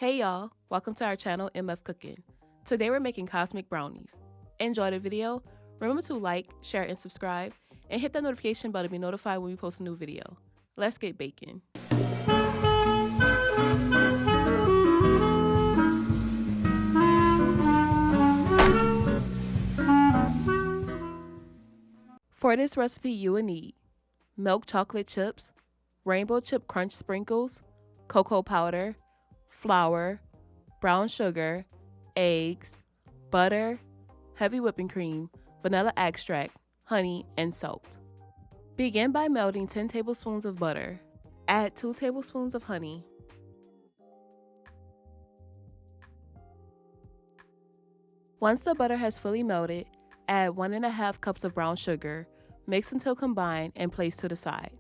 Hey y'all, welcome to our channel MF Cooking. Today we're making cosmic brownies. Enjoy the video, remember to like, share, and subscribe, and hit that notification bell to be notified when we post a new video. Let's get baking. For this recipe you will need milk chocolate chips, rainbow chip crunch sprinkles, cocoa powder, flour, brown sugar, eggs, butter, heavy whipping cream, vanilla extract, honey, and salt. Begin by melting 10 tablespoons of butter. Add 2 tablespoons of honey. Once the butter has fully melted, add 1.5 cups of brown sugar, mix until combined, and place to the side.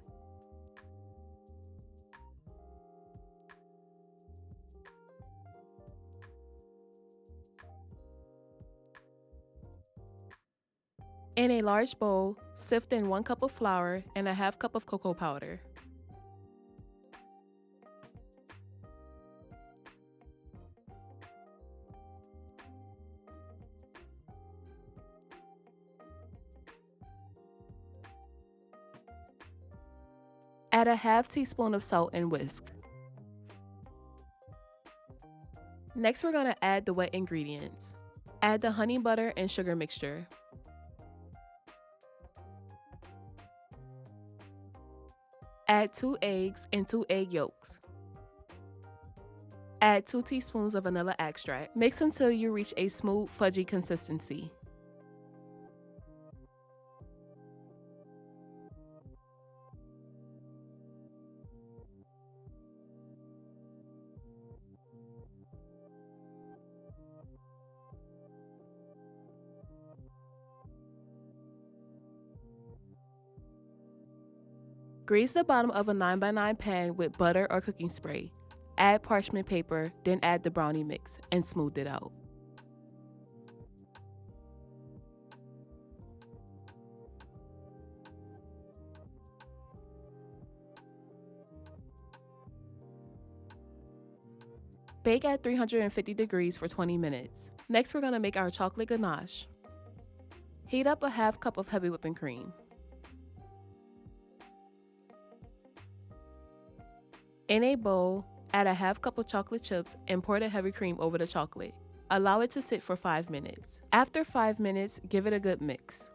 In a large bowl, sift in 1 cup of flour and 1/2 cup of cocoa powder. Add a 1/2 teaspoon of salt and whisk. Next, we're going to add the wet ingredients. Add the honey, butter, and sugar mixture. Add 2 eggs and 2 egg yolks. Add 2 teaspoons of vanilla extract. Mix until you reach a smooth, fudgy consistency. Grease the bottom of a 9x9 pan with butter or cooking spray. Add parchment paper, then add the brownie mix and smooth it out. Bake at 350 degrees for 20 minutes. Next, we're going to make our chocolate ganache. Heat up a 1/2 cup of heavy whipping cream. In a bowl, add a 1/2 cup of chocolate chips and pour the heavy cream over the chocolate. Allow it to sit for 5 minutes. After 5 minutes, give it a good mix.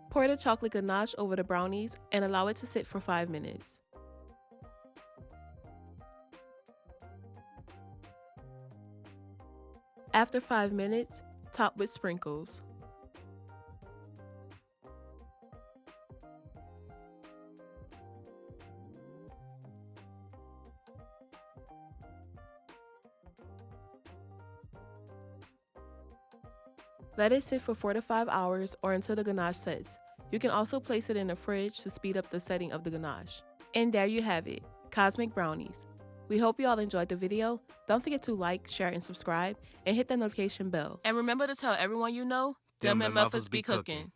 Pour the chocolate ganache over the brownies and allow it to sit for 5 minutes. After 5 minutes, top with sprinkles. Let it sit for 4 to 5 hours or until the ganache sets. You can also place it in the fridge to speed up the setting of the ganache. And there you have it, cosmic brownies. We hope you all enjoyed the video. Don't forget to like, share, and subscribe, and hit that notification bell. And remember to tell everyone you know, them MFers be cooking.